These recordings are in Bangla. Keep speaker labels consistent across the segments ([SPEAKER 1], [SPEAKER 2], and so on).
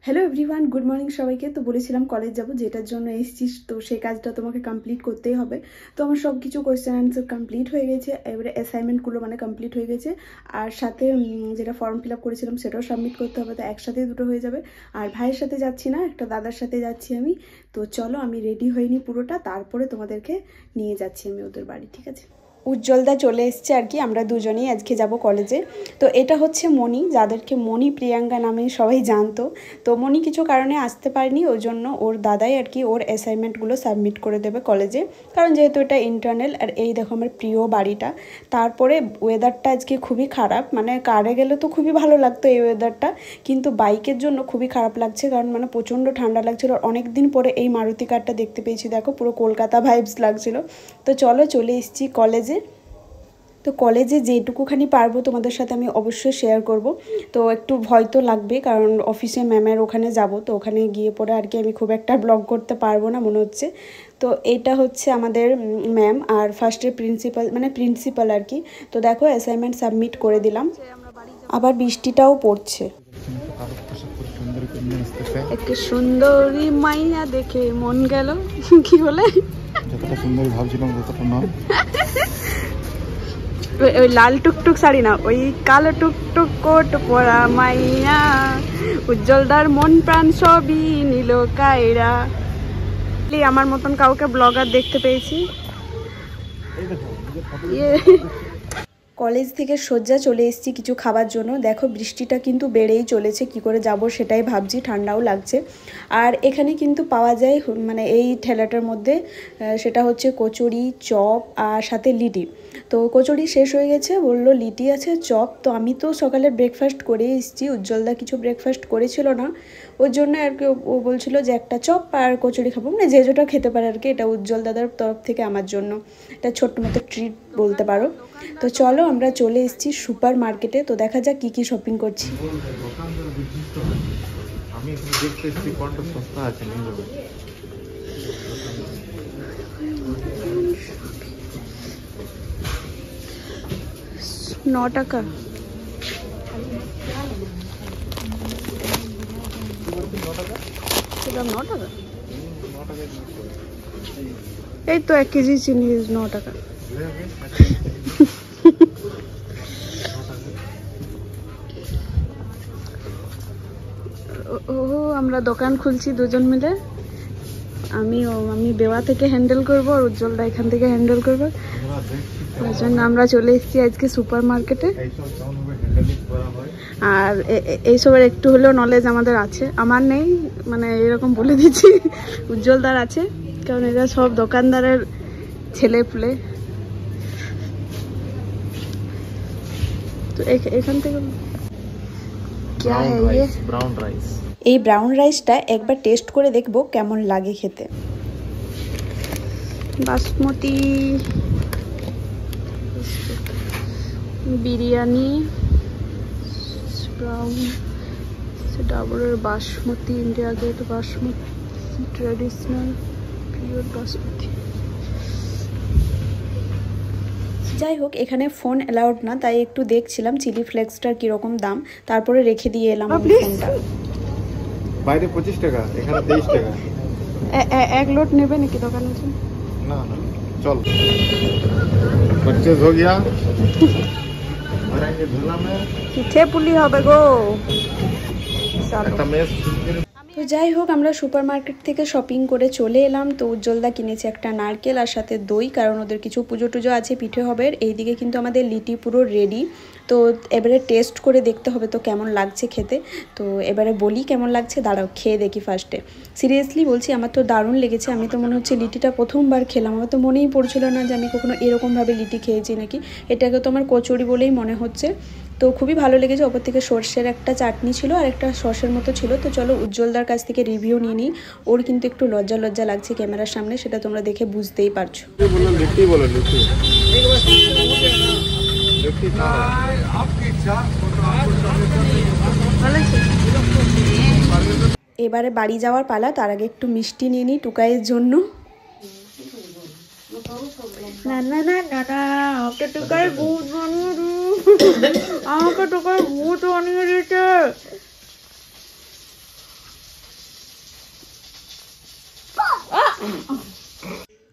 [SPEAKER 1] হ্যালো এভরিওয়ান, গুড মর্নিং সবাইকে। তো বলেছিলাম কলেজ যাব, যেটার জন্য এসেছিস, তো সেই কাজটা তোমাকে কমপ্লিট করতেই হবে। তো আমার সব কিছু কোয়েশ্চেন অ্যান্সার কমপ্লিট হয়ে গেছে, এবারে অ্যাসাইনমেন্টগুলো কমপ্লিট হয়ে গেছে, আর সাথে যেটা ফর্ম ফিল আপ করেছিলাম সেটাও সাবমিট করতে হবে। তো একসাথে দুটো হয়ে যাবে। আর ভাইয়ের সাথে যাচ্ছি না, একটা দাদার সাথে যাচ্ছি আমি। তো চলো, আমি রেডি হইনি পুরোটা, তারপরে তোমাদেরকে নিয়ে যাচ্ছি আমি ওদের বাড়ি, ঠিক আছে? উজ্জ্বলদা চলে এসছে আর কি, আমরা দুজনেই আজকে যাব কলেজে। তো এটা হচ্ছে মণি, যাদেরকে মণি প্রিয়াঙ্কা নামে সবাই জানতো। তো মণি কিছু কারণে আসতে পারেনি, ওই জন্য ওর দাদাই আর কি ওর অ্যাসাইনমেন্টগুলো সাবমিট করে দেবে কলেজে, কারণ যেহেতু এটা ইন্টারনাল। আর এই দেখো আমার প্রিয় বাড়িটা। তারপরে ওয়েদারটা আজকে খুবই খারাপ, কারে গেলে তো খুবই ভালো লাগতো এই ওয়েদারটা, কিন্তু বাইকের জন্য খুবই খারাপ লাগছে, কারণ প্রচণ্ড ঠান্ডা লাগছিল। অনেক দিন পরে এই মারুতি কারটা দেখতে পেয়েছি, দেখো পুরো কলকাতা ভাইবস লাগছিল। তো চলো, চলে এসেছি কলেজে। তো কলেজে যেটুকুখানি পারবো তোমাদের সাথে আমি অবশ্যই শেয়ার করব। তো একটু ভয় তো লাগবে, কারণ অফিসে ম্যামের ওখানে যাব, তো ওখানে গিয়ে পরে আর কি আমি খুব একটা ব্লগ করতে পারবো না মনে হচ্ছে। তো এটা হচ্ছে আমাদের ম্যাম, আর ফার্স্টের প্রিন্সিপাল আর কি। তো দেখো অ্যাসাইনমেন্ট সাবমিট করে দিলাম, আবার বৃষ্টিটাও পড়ছে। একটা সুন্দরী মাইয়া দেখে মন গেল, কি বলে,
[SPEAKER 2] যতটা সুন্দরী ভাবছিলাম ততটা না।
[SPEAKER 1] ওই লাল টুকটুক শাড়ি না, ওই কালো টুকটুক কোট পরা মাইয়া, উজ্জ্বলদার মন প্রাণ সবই নিল কায়রা। আমার মতন কাউকে ব্লগার দেখতে পেয়েছি। কলেজ থেকে সোজা চলে এসেছি কিছু খাবার জন্য। দেখো বৃষ্টিটা কিন্তু বেড়েই চলেছে, কি করে যাব সেটাই ভাবছি, ঠান্ডাও লাগছে। আর এখানে কিন্তু পাওয়া যায় এই ঠেলাটার মধ্যে, সেটা হচ্ছে কচুরি, চপ আর সাথে লিটি। তো কচুরি শেষ হয়ে গেছে, বললো লিটি আছে, চপ। তো আমি তো সকালে ব্রেকফাস্ট করে এসেছি, উজ্জ্বলদা কিছু ব্রেকফাস্ট করেছিল না, ওর জন্য আর কি ও বলছিল যে একটা চপ আর কচুরি খাবো, যে যেটা খেতে পারে আর কি। এটা উজ্জ্বল দাদার তরফ থেকে আমার জন্য এটা ছোট্ট মতো ট্রিট বলতে পারো। তো চলো, আমরা চলে এসেছি সুপার মার্কেটে। তো দেখা যাক কি কি শপিং করছি।
[SPEAKER 2] আমি দেখতে এসেছি কোনটা সস্তা আছে, নিয়ে যাবো।
[SPEAKER 1] 9 টাকা। এই তো 1 কেজি চিনি 9 টাকা। ও, আমরা দোকান খুলছি দুজন মিলে। আমি বেওয়া থেকে হ্যান্ডেল করবো, আর উজ্জ্বলদা এখান থেকে হ্যান্ডেল করবো। ওই জন্য আমরা চলে এসেছি আজকে সুপার মার্কেটে। আর এইসবের একটু হলেও নলেজ আমাদের আছে, আমার নেই, এরকম বলে দিচ্ছি, উজ্জ্বলদার আছে, কারণ এরা সব দোকানদারের ছেলে পুলে। তো এখান থেকে এই ব্রাউন রাইসটা একবার টেস্ট করে দেখবো কেমন লাগে খেতে। বাসমতি বিরিয়ানি, ব্রাউন ডাবরের basmati, India Gate basmati, traditional pure basmati. যাই হোক, এখানে ফোন অ্যালাউড না, তাই একটু দেখছিলাম চিলি ফ্লেক্সটার কিরকম দাম, তারপরে রেখে দিয়ে এলাম ফোনটা।
[SPEAKER 2] বাইরে 25 টাকা, এখানে 23 টাকা।
[SPEAKER 1] এক লোট নেবে নাকি দোকানে?
[SPEAKER 2] না না, চল परचेज हो गया। भरेंगे झोला में,
[SPEAKER 1] পিঠে পুলি হবে গো।
[SPEAKER 2] একটা মেস।
[SPEAKER 1] তো যাই হোক, আমরা সুপার মার্কেট থেকে শপিং করে চলে এলাম। তো উজ্জ্বলদা কিনেছে একটা নারকেল আর সাথে দই, কারণ ওদের কিছু পুজো টুজো আছে, পিঠে হবে। এইদিকে কিন্তু আমাদের লিটি পুরো রেডি। তো এবারে টেস্ট করে দেখতে হবে তো কেমন লাগছে খেতে। তো এবারে বলি কেমন লাগছে, দাঁড়াও খেয়ে দেখি ফার্স্টে। সিরিয়াসলি বলছি, আমার তো দারুণ লেগেছে। আমি তো মনে হচ্ছে লিটিটা প্রথমবার খেলাম, আমার তো মনেই পড়ছিল না যে আমি কখনো এরকমভাবে লিটি খেয়েছি নাকি। এটাকে তো আমার কচুরি বলেই মনে হচ্ছে। তো খুবই ভালো লেগেছে। ওপর থেকে সর্ষের একটা চাটনি ছিল আর একটা সসের মতো ছিল। তো চলো উজ্জ্বলদার কাছ থেকে রিভিউ নিয়ে নিই। ওর কিন্তু একটু লজ্জা লাগছে ক্যামেরার সামনে, সেটা তোমরা দেখে বুঝতেই পারছো। এবারে বাড়ি যাওয়ার পালা, তার আগে একটু মিষ্টি নিয়ে নিই টুকাইয়ের জন্য। না না না না না, আমাকে টুকাই ভূত বানিয়ে দিয়েছে, আমাকে টুকাই ভূত বানিয়ে দিয়েছে।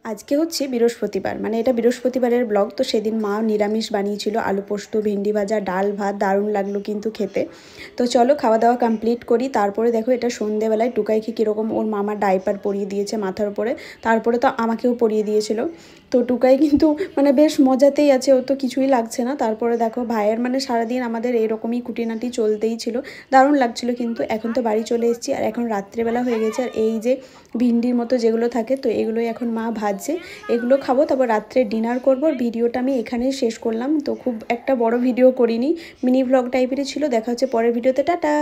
[SPEAKER 1] আজকে হচ্ছে বৃহস্পতিবার, মানে এটা বৃহস্পতিবারের ব্লগ। তো সেদিন মা নিরামিষ বানিয়েছিল, আলু পোস্ত, ভেন্ডি ভাজা, ডাল ভাত, দারুণ লাগলো কিন্তু খেতে। তো চলো খাওয়া দাওয়া কমপ্লিট করি। তারপরে দেখো এটা সন্ধেবেলায় টুকাইকে কীরকম ওর মামা ডাইপার পরিয়ে দিয়েছে মাথার উপরে, তারপরে তো আমাকেও পরিয়ে দিয়েছিল। তো টুকাই কিন্তু মানে বেশ মজাতেই আছে, ও তো কিছুই লাগছে না। তারপরে দেখো ভাইয়ের মানে সারাদিন আমাদের এরকমই খুঁটিনাটি চলতেই ছিল, দারুণ লাগছিল। কিন্তু এখন তো বাড়ি চলে এসেছি, আর এখন রাত্রেবেলা হয়ে গেছে। আর এই যে ভিন্ডির মতো যেগুলো থাকে, তো এগুলোই এখন মা ভাজছে, এগুলো খাবো। তারপর রাত্রে ডিনার করবো। ভিডিওটা আমি এখানেই শেষ করলাম। তো খুব একটা বড় ভিডিও করিনি, মিনি ব্লগ টাইপেরই ছিল। দেখা হচ্ছে পরের ভিডিওতে, টাটা।